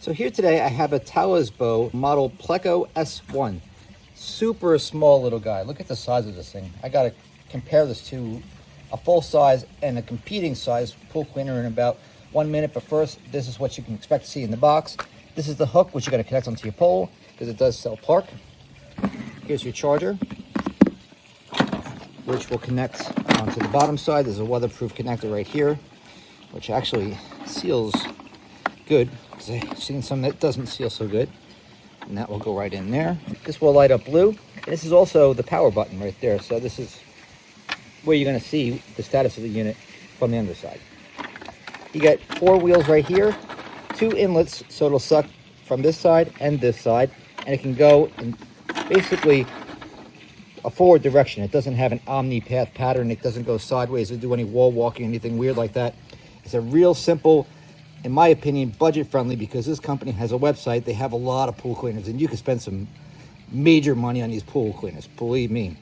So here today I have a Talosbo model Pleco S1. Super small little guy. Look at the size of this thing. I gotta compare this to a full size and a competing size pool cleaner in about 1 minute. But first, this is what you can expect to see in the box. This is the hook, which you're gonna connect onto your pole because it does sell park. Here's your charger, which will connect onto the bottom side. There's a weatherproof connector right here, which actually seals good, because I've seen some that doesn't seal so good, and that will go right in there. This will light up blue, and this is also the power button right there. So this is where you're going to see the status of the unit from the underside. You get 4 wheels right here, 2 inlets, so it'll suck from this side, and it can go in basically a forward direction. It doesn't have an omni-path pattern. It doesn't go sideways or do any wall walking, anything weird like that. It's a real simple, in my opinion, budget friendly, because this company has a website. They have a lot of pool cleaners, and you can spend some major money on these pool cleaners, believe me. And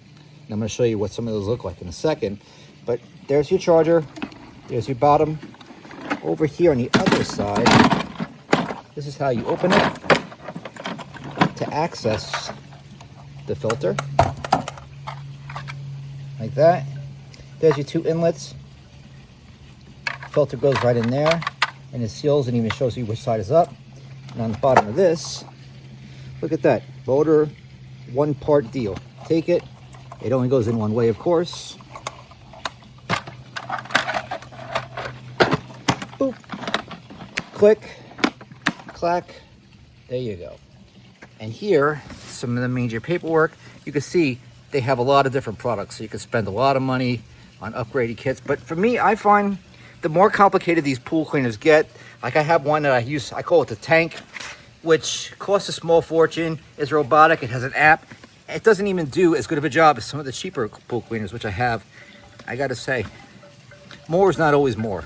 I'm going to show you what some of those look like in a second. But there's your charger, there's your bottom. Over here on the other side, this is how you open it to access the filter, like that. There's your 2 inlets. Filter goes right in there, and it seals and even shows you which side is up. And on the bottom of this, look at that, motor 1-part deal. Take it, it only goes in one way, of course. Boop, click, clack, there you go. And here, some of the major paperwork. You can see they have a lot of different products, so you can spend a lot of money on upgraded kits. But for me, I find the more complicated these pool cleaners get, like I have one that I use, I call it the tank, which costs a small fortune, is robotic, it has an app. It doesn't even do as good of a job as some of the cheaper pool cleaners, which I have. I gotta say, more is not always more.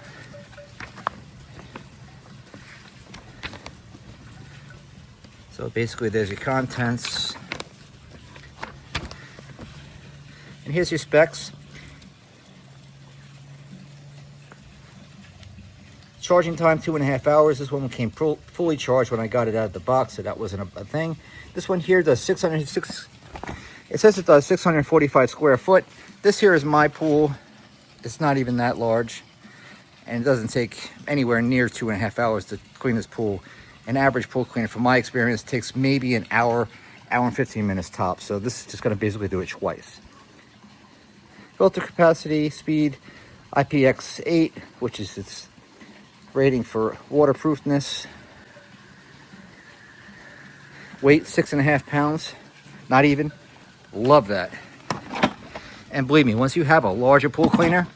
So basically there's your contents. And here's your specs. Charging time 2.5 hours. This one came fully charged when I got it out of the box, so that wasn't a thing. This one here does 606. It says it does 645 square foot. This here is my pool. It's not even that large, and it doesn't take anywhere near 2.5 hours to clean this pool. An average pool cleaner, from my experience, takes maybe an hour and 15 minutes tops. So this is just going to basically do it twice. Filter capacity, speed, IPX8, which is its rating for waterproofness. Weight 6.5 pounds, not even. Love that. And believe me, once you have a larger pool cleaner,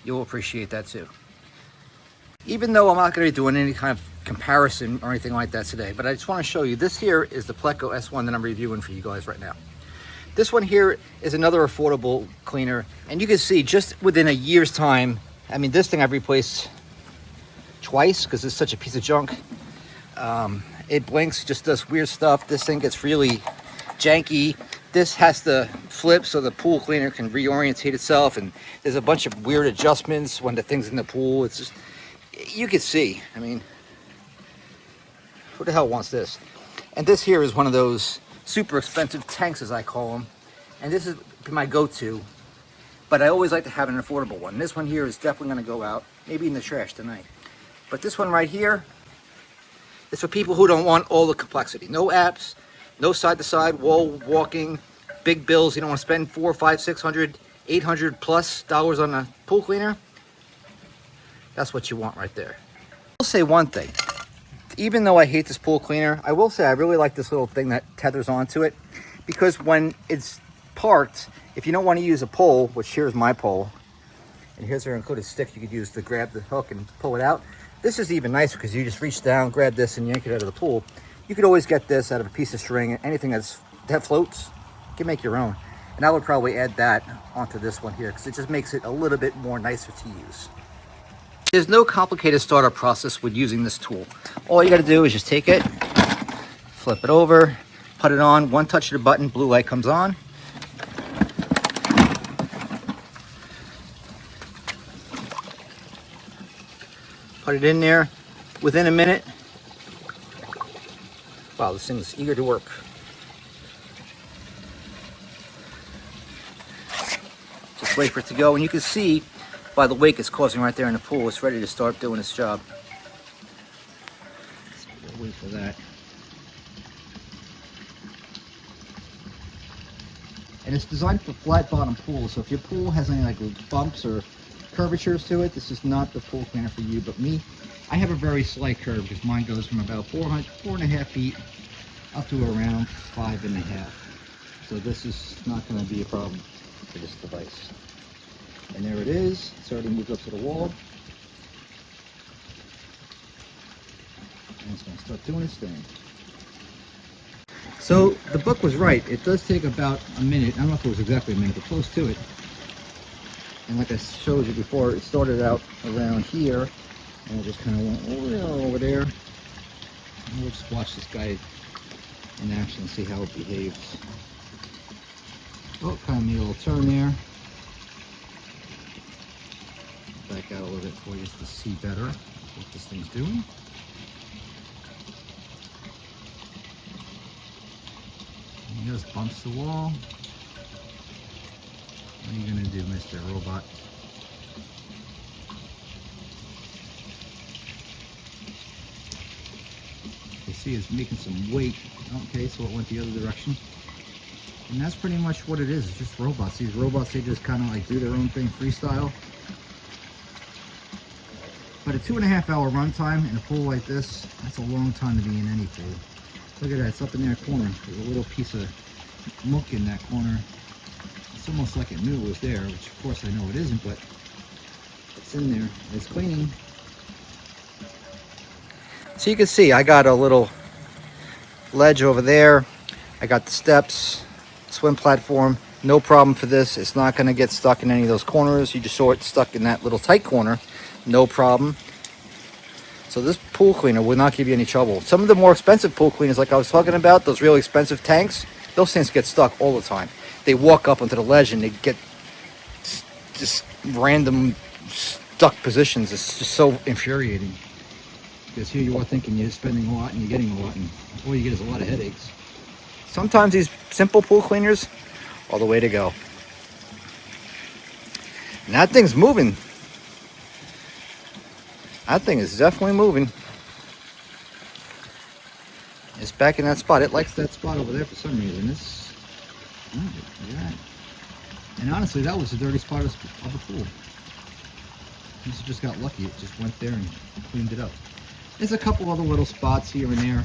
you'll appreciate that too. Even though I'm not going to be doing any kind of comparison or anything like that today, but I just want to show you, this here is the Pleco S1 that I'm reviewing for you guys right now. This one here is another affordable cleaner, and you can see just within a year's time, I mean, this thing I've replaced twice because it's such a piece of junk. It blinks, just does weird stuff. This thing gets really janky. This has to flip so the pool cleaner can reorientate itself, and there's a bunch of weird adjustments when the thing's in the pool. It's just, you can see, I mean, who the hell wants this? And this here is one of those super expensive tanks, as I call them, and this is my go-to, but I always like to have an affordable one. This one here is definitely going to go out, maybe in the trash tonight. But this one right here is for people who don't want all the complexity. No apps, no side-to-side wall walking, big bills. You don't want to spend $400, $500, $600, $800+ on a pool cleaner. That's what you want right there. I'll say one thing. Even though I hate this pool cleaner, I will say I really like this little thing that tethers onto it, because when it's parked, if you don't want to use a pole, which here's my pole, and here's our included stick you could use to grab the hook and pull it out. This is even nicer because you just reach down, grab this, and yank it out of the pool. You could always get this out of a piece of string. Anything that floats, you can make your own. And I would probably add that onto this one here because it just makes it a little bit more nicer to use. There's no complicated startup process with using this tool. All you got to do is just take it, flip it over, put it on, one touch of the button, blue light comes on. Put it in there. Within a minute, Wow, this thing is eager to work. Just wait for it to go, and you can see by the wake it's causing right there in the pool, it's ready to start doing its job. So we'll wait for that. And it's designed for flat bottom pools, so if your pool has any like bumps or curvatures to it, this is not the pool cleaner for you. But me, I have a very slight curve because mine goes from about 4.5 feet up to around 5.5. So this is not going to be a problem for this device. And there it is. It's already moved up to the wall. And it's going to start doing its thing. So the book was right. It does take about a minute. I don't know if it was exactly a minute, but close to it. And like I showed you before, it started out around here, and it just kind of went over there. And we'll just watch this guy in action and see how it behaves. Oh, kind of made a little turn there. Back out a little bit for you just to see better what this thing's doing. He just bumps the wall. What are you gonna do, Mr. Robot? You see it's making some weight. Okay, so it went the other direction. And that's pretty much what it is. It's just robots. These robots, they just kind of like do their own thing freestyle. But a 2.5 hour runtime in a pool like this, that's a long time to be in any pool. Look at that, it's up in that corner. There's a little piece of muck in that corner. It's almost like it knew it was there, which of course I know it isn't, but it's in there. It's cleaning. So you can see I got a little ledge over there. I got the steps, swim platform. No problem for this. It's not going to get stuck in any of those corners. You just saw it stuck in that little tight corner. No problem. So this pool cleaner will not give you any trouble. Some of the more expensive pool cleaners, like I was talking about, those really expensive tanks, those things get stuck all the time. They walk up onto the ledge and they get just random stuck positions. It's just so infuriating. Because here you are thinking you're spending a lot and you're getting a lot, and all you get is a lot of headaches. Sometimes these simple pool cleaners are the way to go. And that thing's moving. That thing is definitely moving. It's back in that spot. It likes that spot over there for some reason. Oh, look at that. And honestly, that was the dirty spot of the pool. This just got lucky. It just went there and cleaned it up. There's a couple other little spots here and there.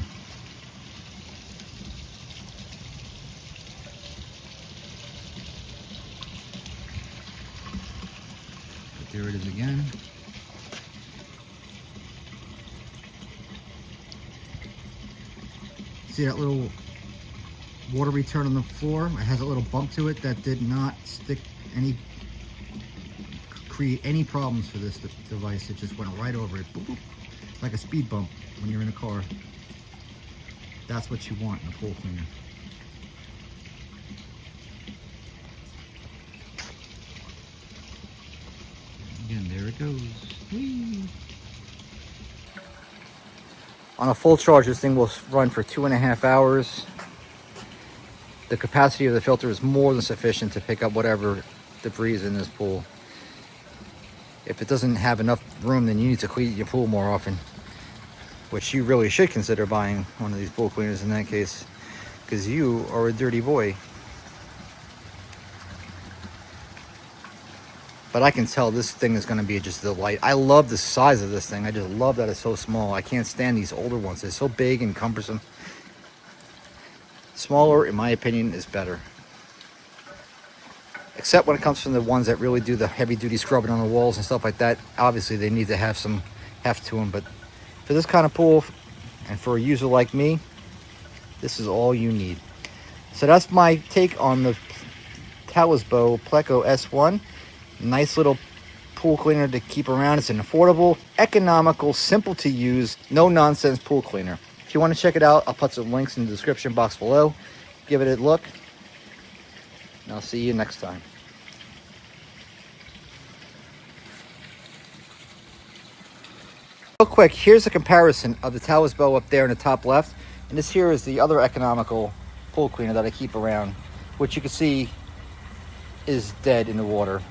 But there it is again. See that little water return on the floor? It has a little bump to it that did not create any problems for this device. It just went right over it. Boop, boop. Like a speed bump when you're in a car. That's what you want in a pool cleaner. Again, there it goes. Whee! On a full charge, this thing will run for 2.5 hours. The capacity of the filter is more than sufficient to pick up whatever debris is in this pool. If it doesn't have enough room, then you need to clean your pool more often, which you really should consider buying one of these pool cleaners in that case, because you are a dirty boy. But I can tell this thing is going to be just a delight. I love the size of this thing. I just love that it's so small. I can't stand these older ones. They're so big and cumbersome. Smaller, in my opinion, is better. Except when it comes from the ones that really do the heavy-duty scrubbing on the walls and stuff like that. Obviously, they need to have some heft to them. But for this kind of pool, and for a user like me, this is all you need. So that's my take on the Talosbo Pleco S1. Nice little pool cleaner to keep around. It's an affordable, economical, simple to use, no nonsense pool cleaner. If you want to check it out, I'll put some links in the description box below. Give it a look, and I'll see you next time. Real quick, here's a comparison of the Talosbo up there in the top left And this here is the other economical pool cleaner that I keep around, which you can see is dead in the water.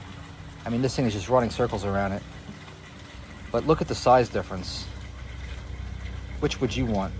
I mean, this thing is just running circles around it. But look at the size difference. Which would you want?